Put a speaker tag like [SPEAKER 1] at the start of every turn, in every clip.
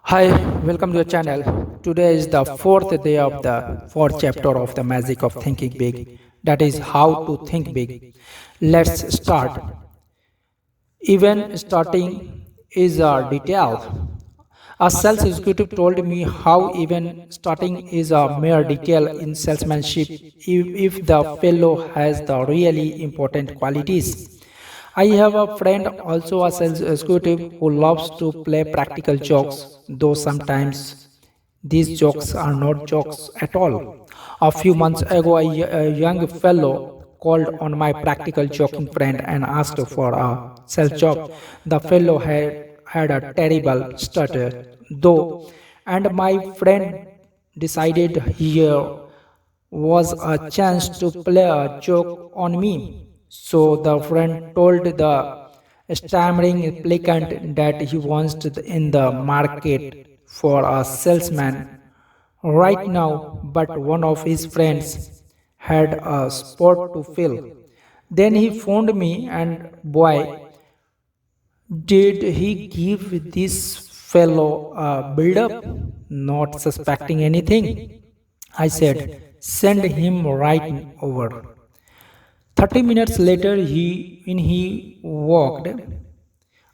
[SPEAKER 1] Hi, welcome to your channel. Today is the fourth day of the fourth chapter of the magic of thinking big. That is how to think big. Let's start. Even starting is a detail. A sales executive told me how even starting is a mere detail in salesmanship if the fellow has the really important qualities. I have a friend, also a sales executive, who loves to play practical jokes, though sometimes these jokes are not jokes at all. A few months ago, a young fellow called on my practical joking friend and asked for a sales job. The fellow had a terrible stutter, though, and my friend decided here was a chance to play a joke on me. So the friend told the stammering applicant that he was in the market for a salesman right now, but one of his friends had a spot to fill. Then he phoned me, and boy, did he give this fellow a build up, not suspecting anything. I said, send him right over. 30 minutes later, when he walked,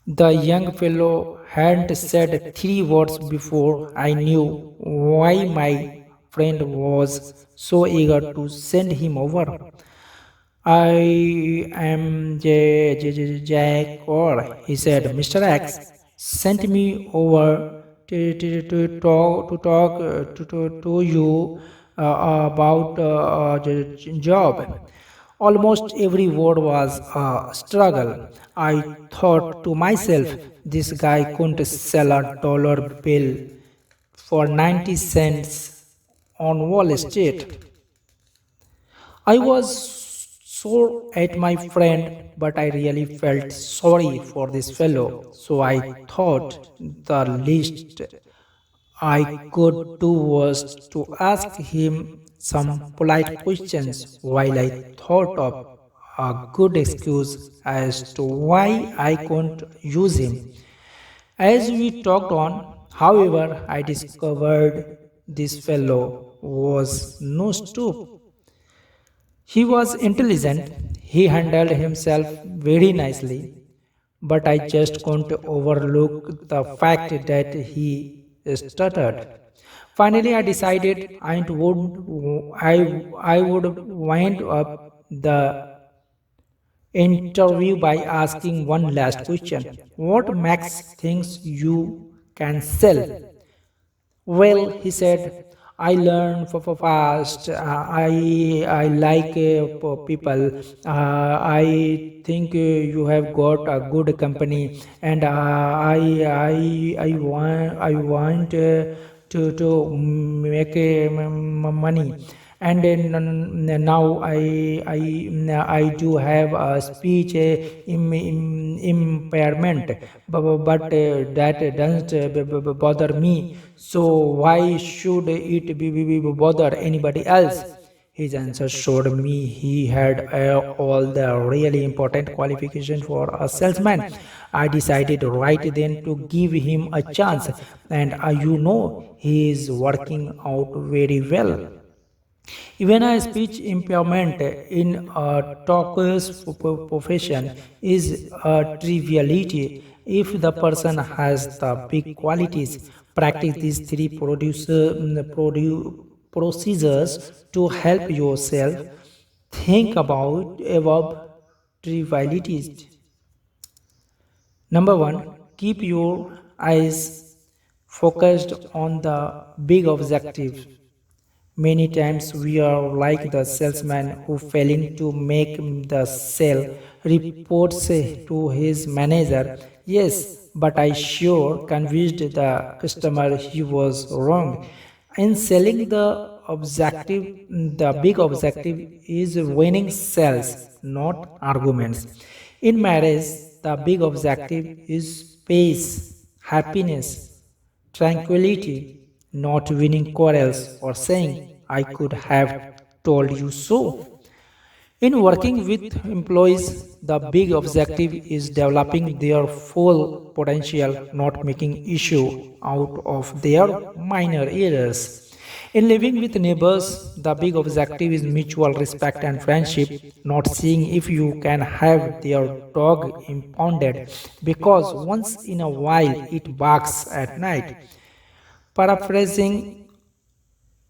[SPEAKER 1] the young fellow hadn't said three words before I knew why my friend was so eager to send him over. I am Jack, or he said, Mr. X sent me over to you about the job. Almost every word was a struggle. I thought to myself, this guy couldn't sell a dollar bill for 90 cents on Wall Street. I was sore at my friend, but I really felt sorry for this fellow. So I thought the least I could do was to ask him some polite questions while I thought of a good excuse as to why I couldn't use him. As we talked on, however, I discovered this fellow was no stoop. He was intelligent, he handled himself very nicely, but I just couldn't overlook the fact that he stuttered. Finally, I decided I would wind up the interview by asking one last question. What makes things you can sell? Well, he said, I learn fast. I like people. I think you have got a good company, and I want to make money. And now I do have a speech impairment, but that doesn't bother me. So why should it bother anybody else? His answer showed me he had all the really important qualification for a salesman. I decided right then to give him a chance, and he is working out very well. Even a speech impairment in a talker's profession is a triviality if the person has the big qualities. Practice these three procedures to help yourself think about above trivialities. Number one, keep your eyes focused on the big objective. Many times we are like the salesman who failing to make the sale reports to his manager. Yes, but I sure convinced the customer he was wrong. In selling the big objective is winning sales, not arguments. In marriage, the big objective is peace, happiness, tranquility, not winning quarrels or saying, I could have told you so. In working with employees, the big objective is developing their full potential, not making issue out of their minor errors. In living with neighbors, the big objective is mutual respect and friendship, not seeing if you can have their dog impounded because once in a while it barks at night. Paraphrasing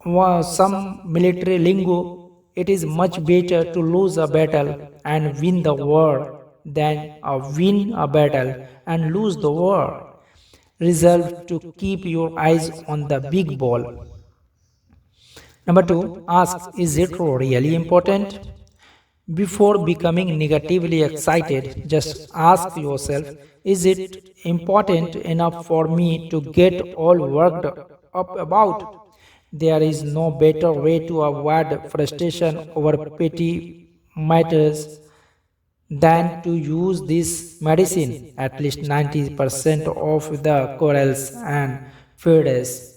[SPEAKER 1] some military lingo, it is much better to lose a battle and win the war than win a battle and lose the war. Resolve to keep your eyes on the big ball. Number two, ask, is it really important? Before becoming negatively excited, just ask yourself, is it important enough for me to get all worked up about? There is no better way to avoid frustration over petty matters than to use this medicine. At least 90% of the quarrels and feuds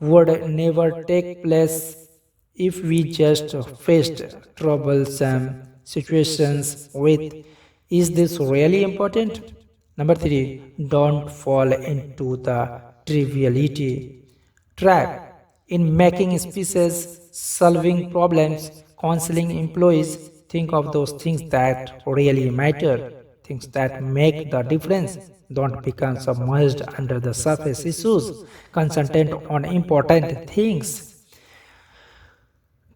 [SPEAKER 1] would never take place if we just faced troublesome situations with, is this really important? Number three, don't fall into the triviality trap. In making speeches, solving problems, counseling employees, think of those things that really matter, things that make the difference. Don't become submerged under the surface issues. Concentrate on important things.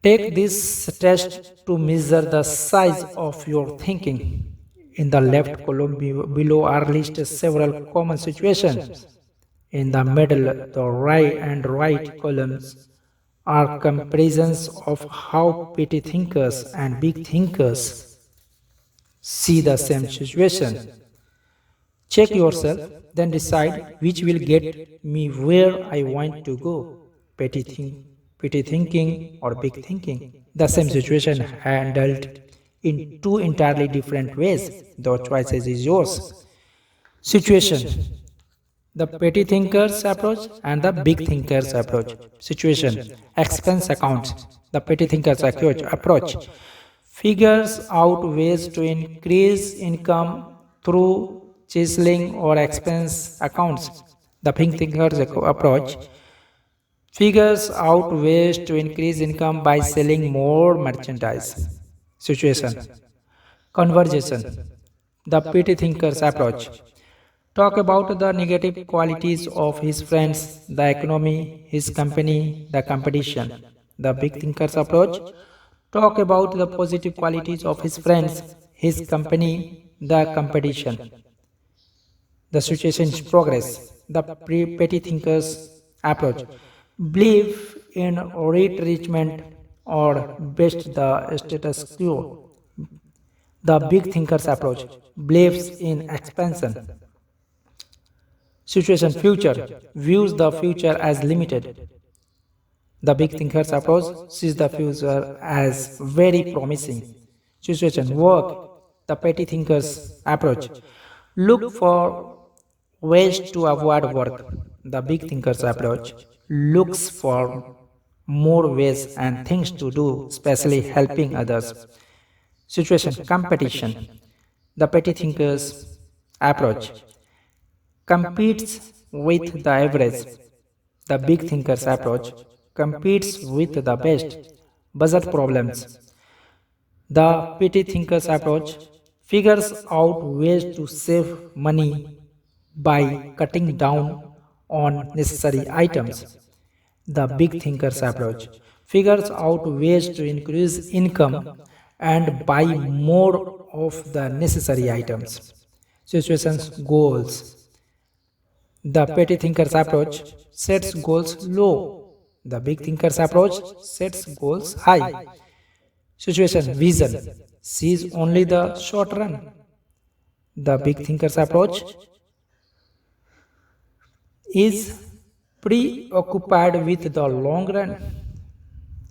[SPEAKER 1] Take this test to measure the size of your thinking. In the left column below are listed several common situations. In the middle, the right and right columns are comparisons of how petty thinkers and big thinkers see the same situation. Check yourself, then decide which will get me where I want to go. Petty thinking or big thinking. The same situation handled in two entirely different ways. The choice is yours. Situation, the petty thinkers approach and the big thinkers approach. Situation, expense accounts. The petty thinkers approach figures out ways to increase income through chiseling or expense accounts. The big thinkers approach figures out ways to increase income by selling more merchandise. Situation, conversation. The petty thinkers approach talk about the negative qualities of his friends, the economy, his company, the competition. The big thinkers approach talk about the positive qualities of his friends, his company, the competition. The situation is progress. The petty thinkers approach believe in retrenchment or best the status quo. The big thinkers approach believes in expansion. Situation, future, views the future as limited. The big thinkers approach sees the future as very promising. Situation, work, the petty thinkers approach look for ways to avoid work. The big thinkers approach looks for more ways and things to do, especially helping others. Situation, competition, the petty thinkers approach competes with the average. The big thinkers approach competes with the best. Budget problems. The petty thinkers approach figures out ways to save money by cutting down on necessary items. The big thinkers approach figures out ways to increase income and buy more of the necessary items. Situations, goals. The petty thinkers approach sets goals low. The big thinkers approach sets goals high. Situation, vision, sees only the short run. The big thinkers approach is preoccupied with the long run.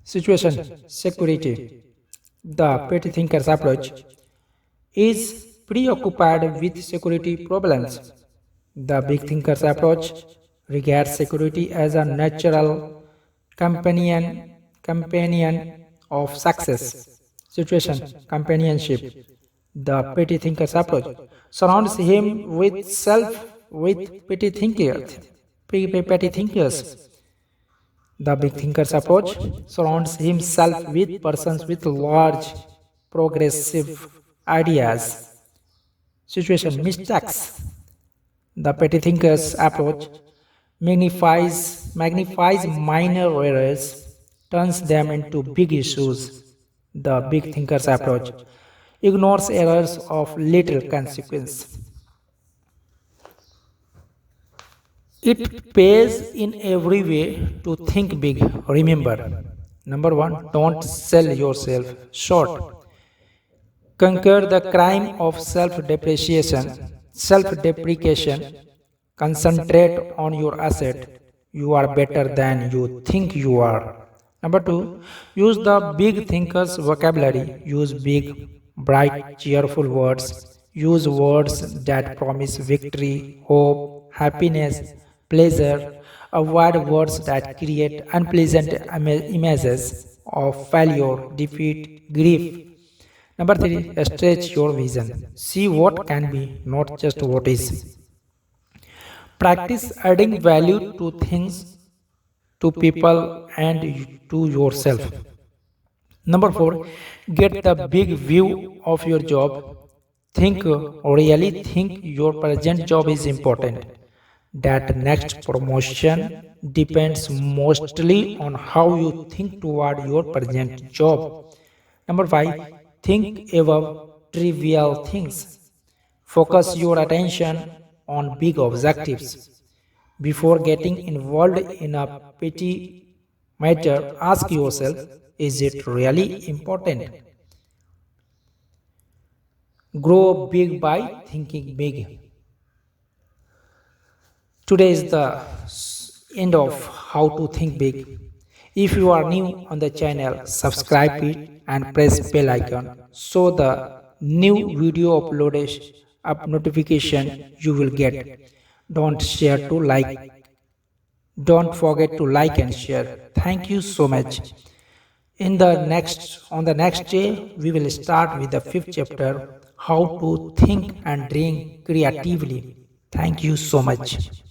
[SPEAKER 1] Situation, security. The petty thinkers approach is preoccupied with security problems. The big thinkers approach regards security as a natural companion of success. Situation, companionship. The petty thinker's approach surrounds him with petty thinkers. The big thinker's approach surrounds himself with persons with large progressive ideas. Situation, mistakes. The petty thinker's approach magnifies minor errors, turns them into big issues. The big thinker's approach ignores errors of little consequence. It pays in every way to think big. Remember, number one, don't sell yourself short. Conquer the crime of self-deprecation. Concentrate on your asset. You are better than you think you are. Number two, use the big thinker's vocabulary. Use big, bright, cheerful words. Use words that promise victory, hope, happiness, pleasure. Avoid words that create unpleasant images of failure, defeat, grief. Number three, stretch your vision. See what can be, not just what is. Practice adding value to things, to people, and to yourself. Number four, get the big view of your job. Really think your present job is important. That next promotion depends mostly on how you think toward your present job. Number five, think above trivial things. Focus your attention on big objectives. Before getting involved in a petty matter, ask yourself, is it really important? Grow big by thinking big. Today is the end of how to think big. If you are new on the channel, subscribe it and press bell icon so the new video uploaded up notification you will get. Don't forget to like and share. Thank you so much. On the next day we will start with the fifth chapter, how to think and dream creatively. Thank you so much.